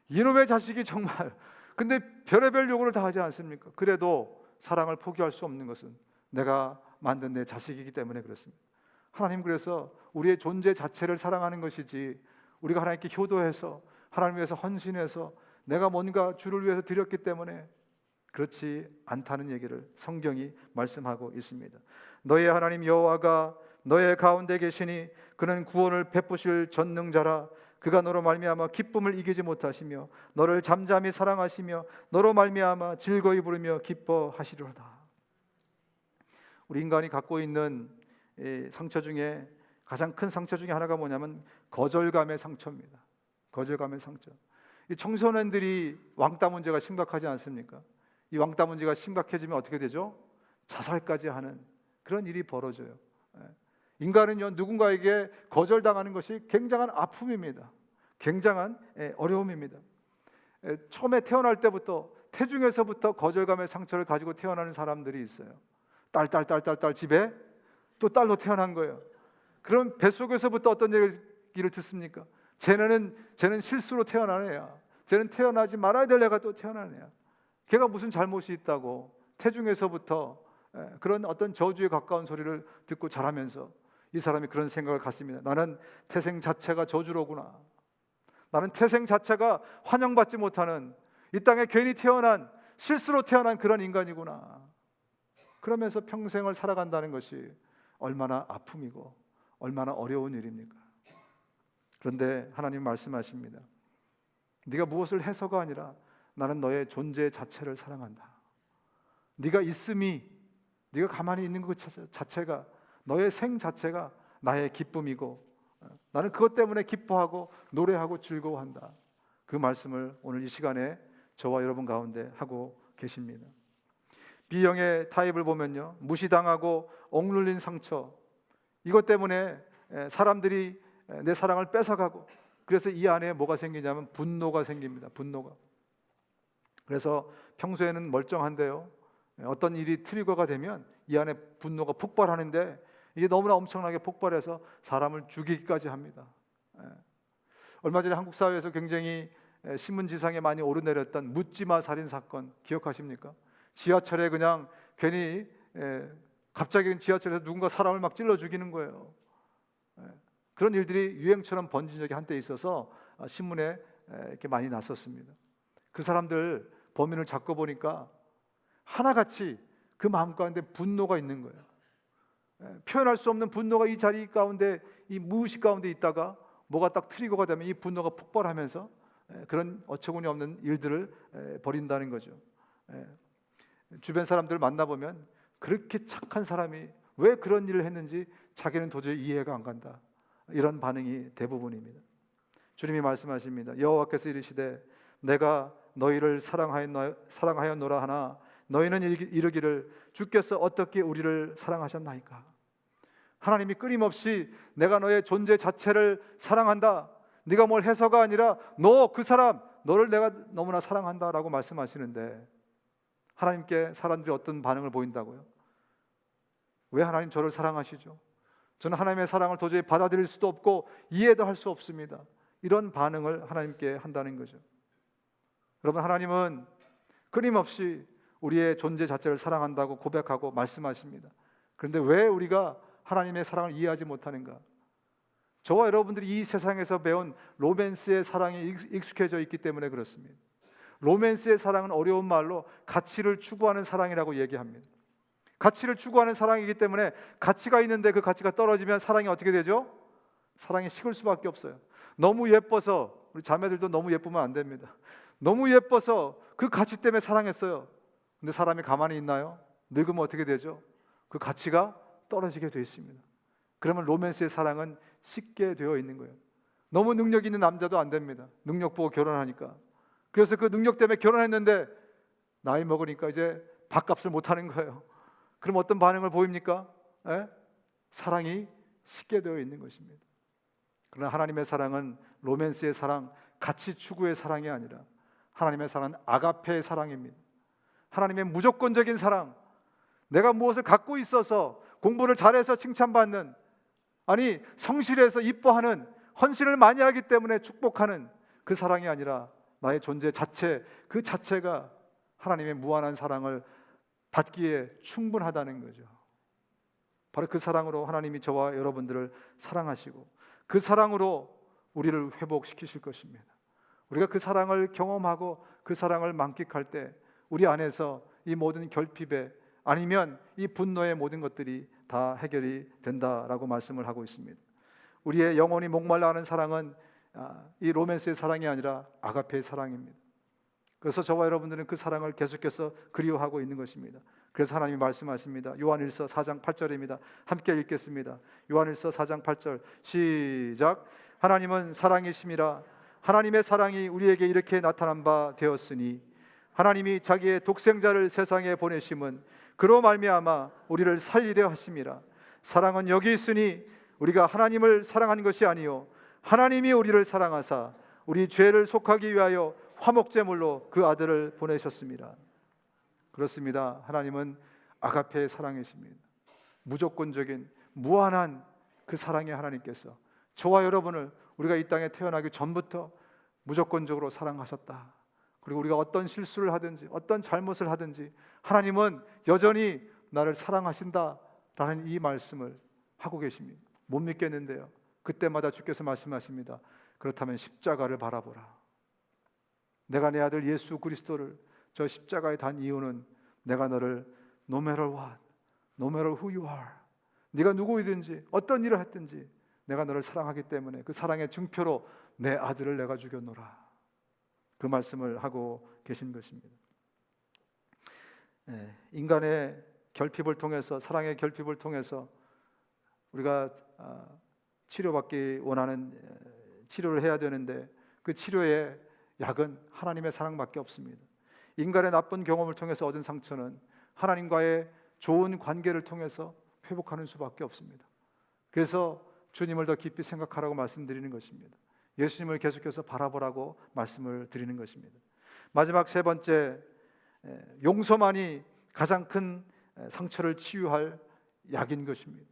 이놈의 자식이 정말, 근데 별의별 요구를 다 하지 않습니까? 그래도 사랑을 포기할 수 없는 것은 내가 만든 내 자식이기 때문에 그렇습니다. 하나님, 그래서 우리의 존재 자체를 사랑하는 것이지, 우리가 하나님께 효도해서 하나님 위해서 헌신해서 내가 뭔가 주를 위해서 드렸기 때문에 그렇지 않다는 얘기를 성경이 말씀하고 있습니다. 너의 하나님 여호와가 너의 가운데 계시니 그는 구원을 베푸실 전능자라. 그가 너로 말미암아 기쁨을 이기지 못하시며 너를 잠잠히 사랑하시며 너로 말미암아 즐거이 부르며 기뻐하시리로다. 우리 인간이 갖고 있는 상처 중에 가장 큰 상처 중에 하나가 뭐냐면 거절감의 상처입니다. 거절감의 상처. 이 청소년들이 왕따 문제가 심각하지 않습니까? 이 왕따 문제가 심각해지면 어떻게 되죠? 자살까지 하는 그런 일이 벌어져요. 인간은요, 누군가에게 거절당하는 것이 굉장한 아픔입니다. 굉장한 어려움입니다. 처음에 태어날 때부터 태중에서부터 거절감의 상처를 가지고 태어나는 사람들이 있어요. 딸 집에 또 딸로 태어난 거예요. 그럼 뱃속에서부터 어떤 얘기를 듣습니까? 쟤는 실수로 태어난 애야. 쟤는 태어나지 말아야 될 애가 또 태어난 애야. 걔가 무슨 잘못이 있다고 태중에서부터 그런 어떤 저주에 가까운 소리를 듣고 자라면서 이 사람이 그런 생각을 갖습니다. 나는 태생 자체가 저주로구나. 나는 태생 자체가 환영받지 못하는 이 땅에 괜히 태어난 실수로 태어난 그런 인간이구나. 그러면서 평생을 살아간다는 것이 얼마나 아픔이고 얼마나 어려운 일입니까? 그런데 하나님 말씀하십니다. 네가 무엇을 해서가 아니라 나는 너의 존재 자체를 사랑한다. 네가 있음이, 네가 가만히 있는 것 자체가, 너의 생 자체가 나의 기쁨이고 나는 그것 때문에 기뻐하고 노래하고 즐거워한다. 그 말씀을 오늘 이 시간에 저와 여러분 가운데 하고 계십니다. B형의 타입을 보면요, 무시당하고 억눌린 상처, 이것 때문에 사람들이 내 사랑을 뺏어가고, 그래서 이 안에 뭐가 생기냐면 분노가 생깁니다. 분노가. 그래서 평소에는 멀쩡한데요, 어떤 일이 트리거가 되면 이 안에 분노가 폭발하는데 이게 너무나 엄청나게 폭발해서 사람을 죽이기까지 합니다. 얼마 전에 한국 사회에서 굉장히 신문지상에 많이 오르내렸던 묻지마 살인 사건 기억하십니까? 지하철에 그냥 괜히 갑자기 지하철에서 누군가 사람을 막 찔러 죽이는 거예요. 그런 일들이 유행처럼 번진 적이 한때 있어서 신문에 이렇게 많이 났었습니다. 그 사람들 범인을 잡고 보니까 하나같이 그 마음 가운데 분노가 있는 거예요. 표현할 수 없는 분노가 이 자리 가운데, 이 무의식 가운데 있다가 뭐가 딱 트리거가 되면 이 분노가 폭발하면서 그런 어처구니 없는 일들을 벌인다는 거죠. 주변 사람들을 만나보면 그렇게 착한 사람이 왜 그런 일을 했는지 자기는 도저히 이해가 안 간다, 이런 반응이 대부분입니다. 주님이 말씀하십니다. 여호와께서 이르시되 내가 너희를 사랑하였노라 하나 너희는 이르기를 주께서 어떻게 우리를 사랑하셨나이까. 하나님이 끊임없이 내가 너의 존재 자체를 사랑한다, 네가 뭘 해서가 아니라 너 그 사람, 너를 내가 너무나 사랑한다라고 말씀하시는데 하나님께 사람들이 어떤 반응을 보인다고요? 왜 하나님 저를 사랑하시죠? 저는 하나님의 사랑을 도저히 받아들일 수도 없고 이해도 할 수 없습니다. 이런 반응을 하나님께 한다는 거죠. 여러분, 하나님은 끊임없이 우리의 존재 자체를 사랑한다고 고백하고 말씀하십니다. 그런데 왜 우리가 하나님의 사랑을 이해하지 못하는가? 저와 여러분들이 이 세상에서 배운 로맨스의 사랑에 익숙해져 있기 때문에 그렇습니다. 로맨스의 사랑은 어려운 말로 가치를 추구하는 사랑이라고 얘기합니다. 가치를 추구하는 사랑이기 때문에 가치가 있는데 그 가치가 떨어지면 사랑이 어떻게 되죠? 사랑이 식을 수밖에 없어요. 너무 예뻐서, 우리 자매들도 너무 예쁘면 안 됩니다. 너무 예뻐서 그 가치 때문에 사랑했어요. 근데 사람이 가만히 있나요? 늙으면 어떻게 되죠? 그 가치가 떨어지게 되어 있습니다. 그러면 로맨스의 사랑은 식게 되어 있는 거예요. 너무 능력 있는 남자도 안 됩니다. 능력 보고 결혼하니까. 그래서 그 능력 때문에 결혼했는데 나이 먹으니까 이제 밥값을 못하는 거예요. 그럼 어떤 반응을 보입니까? 사랑이 식게 되어 있는 것입니다. 그러나 하나님의 사랑은 로맨스의 사랑, 가치 추구의 사랑이 아니라 하나님의 사랑은 아가페의 사랑입니다. 하나님의 무조건적인 사랑, 내가 무엇을 갖고 있어서 공부를 잘해서 칭찬받는, 아니 성실해서 이뻐하는, 헌신을 많이 하기 때문에 축복하는 그 사랑이 아니라 나의 존재 자체, 그 자체가 하나님의 무한한 사랑을 받기에 충분하다는 거죠. 바로 그 사랑으로 하나님이 저와 여러분들을 사랑하시고 그 사랑으로 우리를 회복시키실 것입니다. 우리가 그 사랑을 경험하고 그 사랑을 만끽할 때 우리 안에서 이 모든 결핍에, 아니면 이 분노의 모든 것들이 다 해결이 된다라고 말씀을 하고 있습니다. 우리의 영혼이 목말라 하는 사랑은 이 로맨스의 사랑이 아니라 아가페의 사랑입니다. 그래서 저와 여러분들은 그 사랑을 계속해서 그리워하고 있는 것입니다. 그래서 하나님이 말씀하십니다. 요한일서 4장 8절입니다. 함께 읽겠습니다. 요한일서 4장 8절 시작. 하나님은 사랑이심이라 하나님의 사랑이 우리에게 이렇게 나타난 바 되었으니 하나님이 자기의 독생자를 세상에 보내심은 그로 말미암아 우리를 살리려 하심이라. 사랑은 여기 있으니 우리가 하나님을 사랑한 것이 아니요 하나님이 우리를 사랑하사 우리 죄를 속하기 위하여 화목제물로 그 아들을 보내셨습니다. 그렇습니다. 하나님은 아가페의 사랑이십니다. 무조건적인 무한한 그 사랑의 하나님께서 저와 여러분을 우리가 이 땅에 태어나기 전부터 무조건적으로 사랑하셨다. 그리고 우리가 어떤 실수를 하든지 어떤 잘못을 하든지 하나님은 여전히 나를 사랑하신다라는 이 말씀을 하고 계십니다. 못 믿겠는데요, 그때마다 주께서 말씀하십니다. 그렇다면 십자가를 바라보라. 내가 내 아들 예수 그리스도를 저 십자가에 단 이유는 내가 너를 no matter what, no matter who you are, 네가 누구이든지 어떤 일을 했든지 내가 너를 사랑하기 때문에 그 사랑의 증표로 내 아들을 내가 죽였노라. 그 말씀을 하고 계신 것입니다. 인간의 결핍을 통해서, 사랑의 결핍을 통해서 우리가 치료받기 원하는 치료를 해야 되는데 그 치료의 약은 하나님의 사랑밖에 없습니다. 인간의 나쁜 경험을 통해서 얻은 상처는 하나님과의 좋은 관계를 통해서 회복하는 수밖에 없습니다. 그래서 주님을 더 깊이 생각하라고 말씀드리는 것입니다. 예수님을 계속해서 바라보라고 말씀을 드리는 것입니다. 마지막 세 번째, 용서만이 가장 큰 상처를 치유할 약인 것입니다.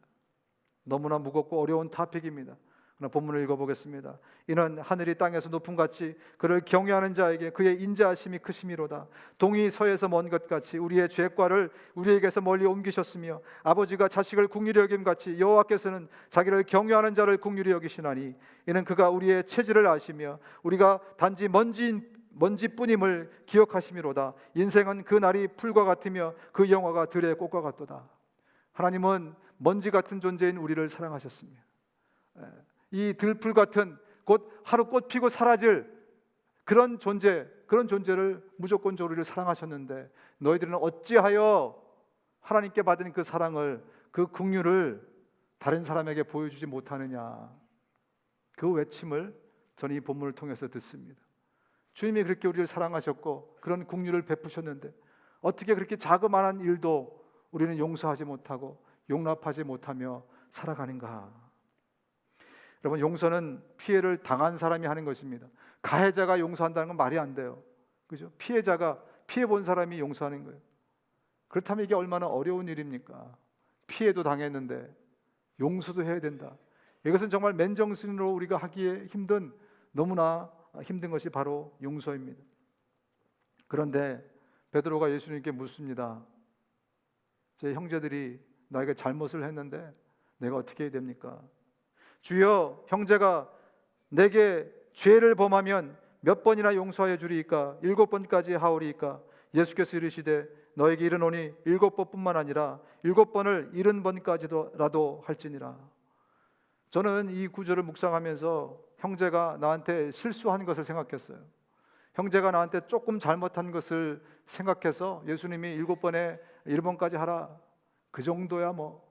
너무나 무겁고 어려운 토픽입니다. 그러나 본문을 읽어보겠습니다. 이는 하늘이 땅에서 높음같이 그를 경외하는 자에게 그의 인자하심이 크심이로다. 동이 서에서 먼 것 같이 우리의 죄과를 우리에게서 멀리 옮기셨으며 아버지가 자식을 긍휼히 여김같이 여호와께서는 자기를 경외하는 자를 긍휼히 여기시나니 이는 그가 우리의 체질을 아시며 우리가 단지 먼지뿐임을 기억하심이로다. 인생은 그 날이 풀과 같으며 그 영화가 들의 꽃과 같도다. 하나님은 먼지 같은 존재인 우리를 사랑하셨습니다. 이 들풀 같은 곧 하루 꽃 피고 사라질 그런 존재를 무조건적으로 우리를 사랑하셨는데 너희들은 어찌하여 하나님께 받은 그 사랑을, 그 긍휼을 다른 사람에게 보여주지 못하느냐. 그 외침을 저는 이 본문을 통해서 듣습니다. 주님이 그렇게 우리를 사랑하셨고 그런 긍휼을 베푸셨는데 어떻게 그렇게 자그마한 일도 우리는 용서하지 못하고 용납하지 못하며 살아가는가. 여러분, 용서는 피해를 당한 사람이 하는 것입니다. 가해자가 용서한다는 건 말이 안 돼요. 그죠? 피해자가, 피해 본 사람이 용서하는 거예요. 그렇다면 이게 얼마나 어려운 일입니까? 피해도 당했는데 용서도 해야 된다. 이것은 정말 맨정신으로 우리가 하기에 힘든, 너무나 힘든 것이 바로 용서입니다. 그런데 베드로가 예수님께 묻습니다. 제 형제들이 나에게 잘못을 했는데 내가 어떻게 해야 됩니까? 주여, 형제가 내게 죄를 범하면 몇 번이나 용서하여 주리이까? 7번까지 하오리이까? 예수께서 이르시되 너에게 이르노니 7번뿐만 아니라 7번을 70번까지라도 할지니라. 저는 이 구절을 묵상하면서 형제가 나한테 실수한 것을 생각했어요. 형제가 나한테 조금 잘못한 것을 생각해서 예수님이 7번에 1번까지 하라, 그 정도야 뭐.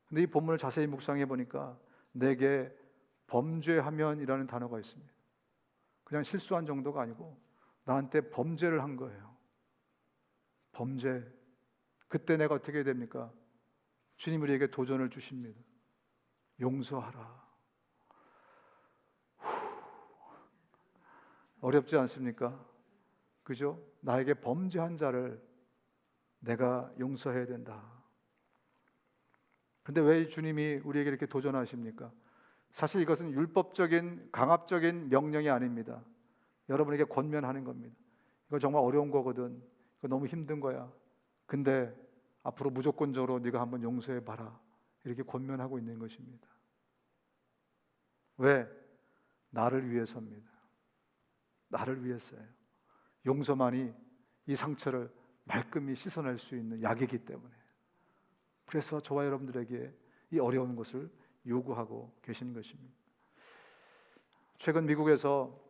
근데 이 본문을 자세히 묵상해 보니까 내게 범죄하면이라는 단어가 있습니다. 그냥 실수한 정도가 아니고 나한테 범죄를 한 거예요. 범죄. 그때 내가 어떻게 해야 됩니까? 주님 우리에게 도전을 주십니다. 용서하라. 어렵지 않습니까? 그죠? 나에게 범죄한 자를 내가 용서해야 된다. 근데 왜 주님이 우리에게 이렇게 도전하십니까? 사실 이것은 율법적인 강압적인 명령이 아닙니다. 여러분에게 권면하는 겁니다. 이거 정말 어려운 거거든. 이거 너무 힘든 거야. 근데 앞으로 무조건적으로 네가 한번 용서해 봐라. 이렇게 권면하고 있는 것입니다. 왜? 나를 위해서입니다. 나를 위해서예요. 용서만이 이 상처를 말끔히 씻어낼 수 있는 약이기 때문에. 그래서 저와 여러분들에게 이 어려운 것을 요구하고 계시는 것입니다. 최근 미국에서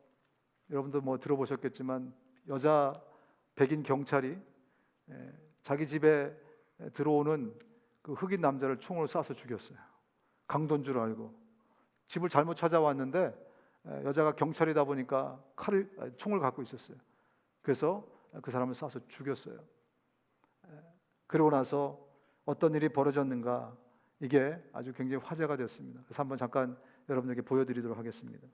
여러분도 뭐 들어보셨겠지만 여자 백인 경찰이 자기 집에 들어오는 그 흑인 남자를 총으로 쏴서 죽였어요. 강도인 줄 알고. 집을 잘못 찾아왔는데 여자가 경찰이다 보니까 총을 갖고 있었어요. 그래서 그 사람을 쏴서 죽였어요. 그러고 나서 어떤 일이 벌어졌는가, 이게 아주 굉장히 화제가 됐습니다. 그래서 한번 잠깐 여러분에게 보여드리도록 하겠습니다.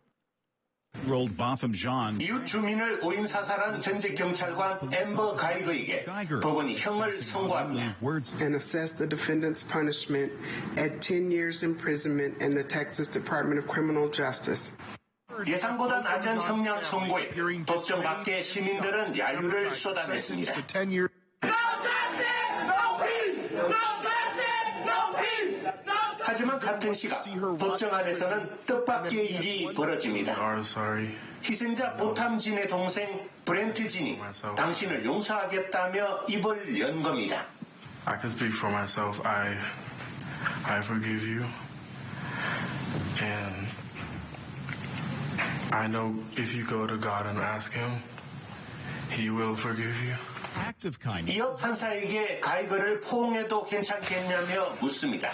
이웃 주민을 오인 사살한 전직 경찰관 앰버 가이거에게 법원이 형을 선고합니다. And assess the defendant's punishment at 10 years imprisonment in the Texas Department of Criminal Justice. 예상보다 낮은 형량 선고에 법정 밖에 시민들은 야유를 쏟아냈습니다. 하지만 같은 시각 법정 안에서는 뜻밖의 일이 벌어집니다. 희생자 보탐진의 동생 브렌트 진이 당신을 용서하겠다며 입을 연 겁니다. I can speak for myself. I forgive you. And I know if you go to God and ask Him, He will forgive you. 이어 판사에게 가이거를 포옹해도 괜찮겠냐며 묻습니다.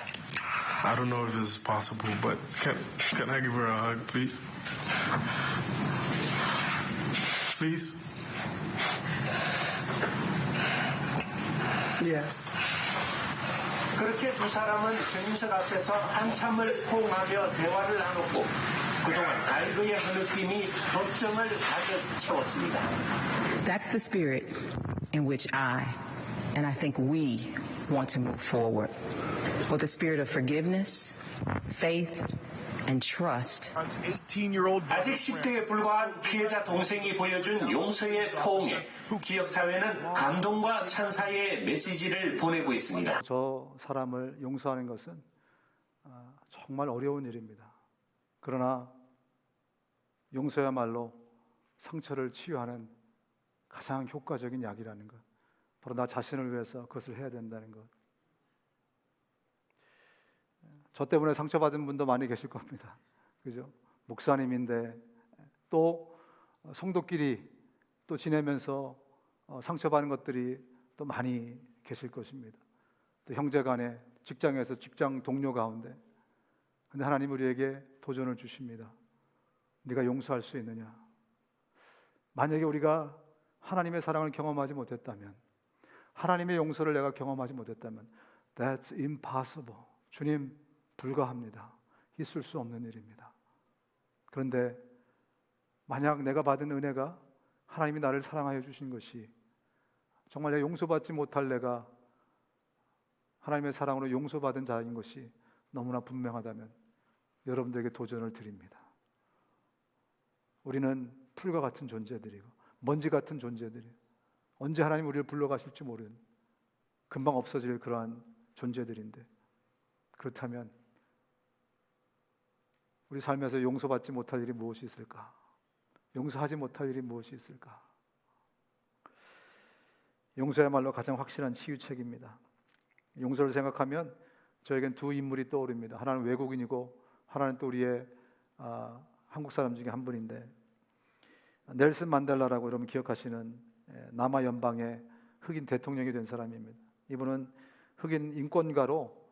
I don't know if this is possible, but can I give her a hug, please? Please? Yes. 그렇게 두 사람은 정인석 앞에서 한참을 포옹하며 대화를 나눴고 그동안 가이거의 흐느낌이 법정을 가득 채웠습니다. That's the spirit in which I think we want to move forward. With a spirit of forgiveness, faith, and trust. 아직 10대에 불과한 피해자 동생이 보여준 용서의 포옹에 지역사회는 감동과 찬사의 메시지를 보내고 있습니다. 저 사람을 용서하는 것은 정말 어려운 일입니다. 그러나 용서야말로 상처를 치유하는 가장 효과적인 약이라는 것. 바로 나 자신을 위해서 그것을 해야 된다는 것. 저 때문에 상처받은 분도 많이 계실 겁니다. 그죠? 목사님인데 또 성도끼리 또 지내면서 상처받는 것들이 또 많이 계실 것입니다. 또 형제간에 직장에서 직장 동료 가운데. 근데 하나님 우리에게 도전을 주십니다. 네가 용서할 수 있느냐? 만약에 우리가 하나님의 사랑을 경험하지 못했다면, 하나님의 용서를 내가 경험하지 못했다면, that's impossible. 주님, 불가합니다. 있을 수 없는 일입니다. 그런데 만약 내가 받은 은혜가 하나님이 나를 사랑하여 주신 것이 정말 내가 용서받지 못할 내가 하나님의 사랑으로 용서받은 자인 것이 너무나 분명하다면 여러분들에게 도전을 드립니다. 우리는 풀과 같은 존재들이고 먼지 같은 존재들이에요. 언제 하나님 우리를 불러가실지 모르는 금방 없어질 그러한 존재들인데 그렇다면 우리 삶에서 용서받지 못할 일이 무엇이 있을까? 용서하지 못할 일이 무엇이 있을까? 용서야말로 가장 확실한 치유책입니다. 용서를 생각하면 저에겐 두 인물이 떠오릅니다. 하나는 외국인이고 하나는 또 우리의 한국 사람 중에 한 분인데 넬슨 만델라라고 여러분 기억하시는 남아 연방의 흑인 대통령이 된 사람입니다. 이분은 흑인 인권가로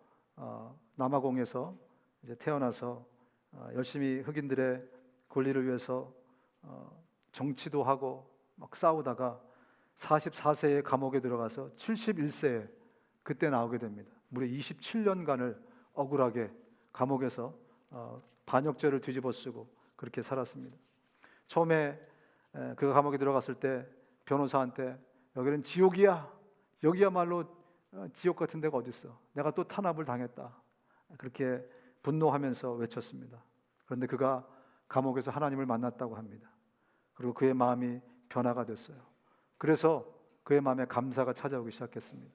남아공에서 이제 태어나서 열심히 흑인들의 권리를 위해서 정치도 하고 막 싸우다가 44세에 감옥에 들어가서 71세에 그때 나오게 됩니다. 무려 27년간을 억울하게 감옥에서 반역죄를 뒤집어쓰고 그렇게 살았습니다. 처음에 그가 감옥에 들어갔을 때 변호사한테 여기는 지옥이야. 여기야말로 지옥 같은 데가 어디 있어. 내가 또 탄압을 당했다. 그렇게 분노하면서 외쳤습니다. 그런데 그가 감옥에서 하나님을 만났다고 합니다. 그리고 그의 마음이 변화가 됐어요. 그래서 그의 마음에 감사가 찾아오기 시작했습니다.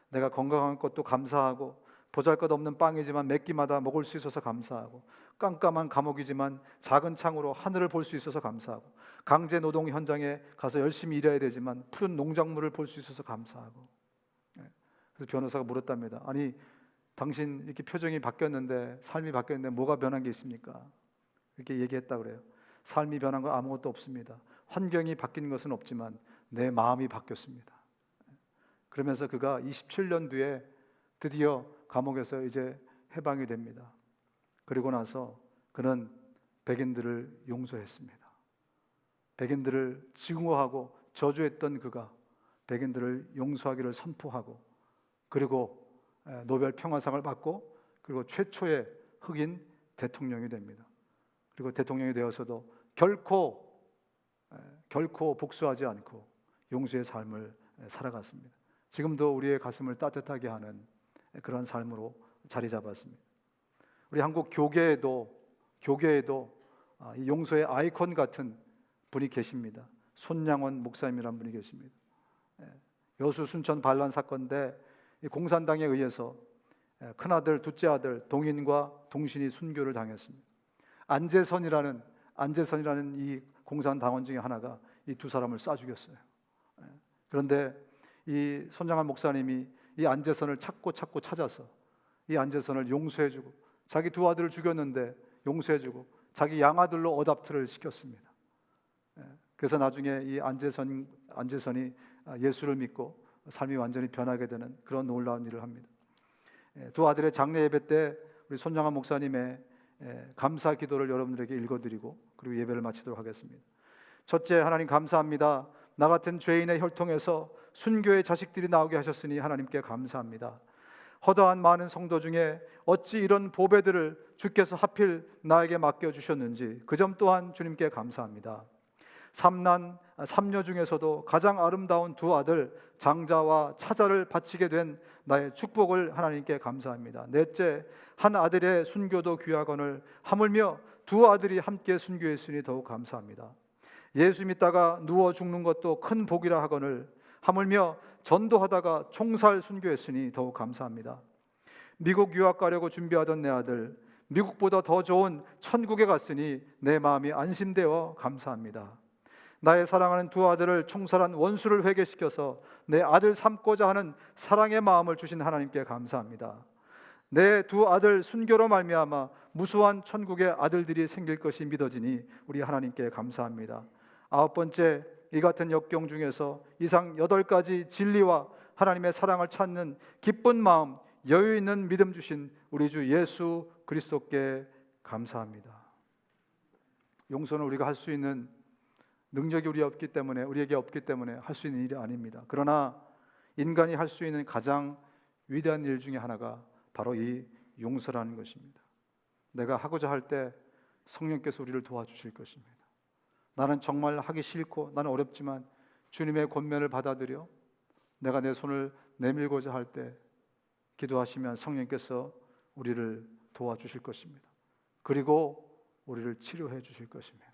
내가 건강한 것도 감사하고 보잘것없는 빵이지만 몇 끼마다 먹을 수 있어서 감사하고 깜깜한 감옥이지만 작은 창으로 하늘을 볼 수 있어서 감사하고 강제 노동 현장에 가서 열심히 일해야 되지만 푸른 농작물을 볼 수 있어서 감사하고. 그래서 변호사가 물었답니다. 아니 당신 이렇게 표정이 바뀌었는데 삶이 바뀌었는데 뭐가 변한 게 있습니까? 이렇게 얘기했다 그래요. 삶이 변한 건 아무것도 없습니다. 환경이 바뀐 것은 없지만 내 마음이 바뀌었습니다. 그러면서 그가 27년 뒤에 드디어 감옥에서 이제 해방이 됩니다. 그리고 나서 그는 백인들을 용서했습니다. 백인들을 증오하고 저주했던 그가 백인들을 용서하기를 선포하고 그리고 노벨 평화상을 받고 그리고 최초의 흑인 대통령이 됩니다. 그리고 대통령이 되어서도 결코 복수하지 않고 용서의 삶을 살아갔습니다. 지금도 우리의 가슴을 따뜻하게 하는 그런 삶으로 자리 잡았습니다. 우리 한국 교계에도 이 용서의 아이콘 같은 분이 계십니다. 손양원 목사님이라는 분이 계십니다. 여수 순천 반란 사건 때 공산당에 의해서 큰아들, 둘째 아들 동인과 동신이 순교를 당했습니다. 안재선이라는 이 공산당원 중에 하나가 이 두 사람을 쏴 죽였어요. 그런데 이 손양원 목사님이 이 안재선을 찾고 찾아서 이 안재선을 용서해주고, 자기 두 아들을 죽였는데 용서해주고 자기 양아들로 어답트를 시켰습니다. 그래서 나중에 이 안재선이 예수를 믿고 삶이 완전히 변하게 되는 그런 놀라운 일을 합니다. 두 아들의 장례 예배 때 우리 손양원 목사님의 감사 기도를 여러분들에게 읽어드리고 그리고 예배를 마치도록 하겠습니다. 첫째, 하나님 감사합니다. 나 같은 죄인의 혈통에서 순교의 자식들이 나오게 하셨으니 하나님께 감사합니다. 허다한 많은 성도 중에 어찌 이런 보배들을 주께서 하필 나에게 맡겨주셨는지 그 점 또한 주님께 감사합니다. 삼녀 중에서도 가장 아름다운 두 아들 장자와 차자를 바치게 된 나의 축복을 하나님께 감사합니다. 넷째, 한 아들의 순교도 귀하거늘 하물며 두 아들이 함께 순교했으니 더욱 감사합니다. 예수 믿다가 누워 죽는 것도 큰 복이라 하거늘 하물며 전도하다가 총살 순교했으니 더욱 감사합니다. 미국 유학 가려고 준비하던 내 아들 미국보다 더 좋은 천국에 갔으니 내 마음이 안심되어 감사합니다. 나의 사랑하는 두 아들을 총살한 원수를 회개시켜서 내 아들 삼고자 하는 사랑의 마음을 주신 하나님께 감사합니다. 내 두 아들 순교로 말미암아 무수한 천국의 아들들이 생길 것이 믿어지니 우리 하나님께 감사합니다. 아홉 번째, 이 같은 역경 중에서 이상 8가지 진리와 하나님의 사랑을 찾는 기쁜 마음, 여유 있는 믿음 주신 우리 주 예수 그리스도께 감사합니다. 용서는 우리가 할 수 있는 능력이 우리에게 없기 때문에 할 수 있는 일이 아닙니다. 그러나 인간이 할 수 있는 가장 위대한 일 중에 하나가 바로 이 용서라는 것입니다. 내가 하고자 할 때 성령께서 우리를 도와주실 것입니다. 나는 정말 하기 싫고 나는 어렵지만 주님의 권면을 받아들여 내가 내 손을 내밀고자 할 때 기도하시면 성령께서 우리를 도와주실 것입니다. 그리고 우리를 치료해 주실 것입니다.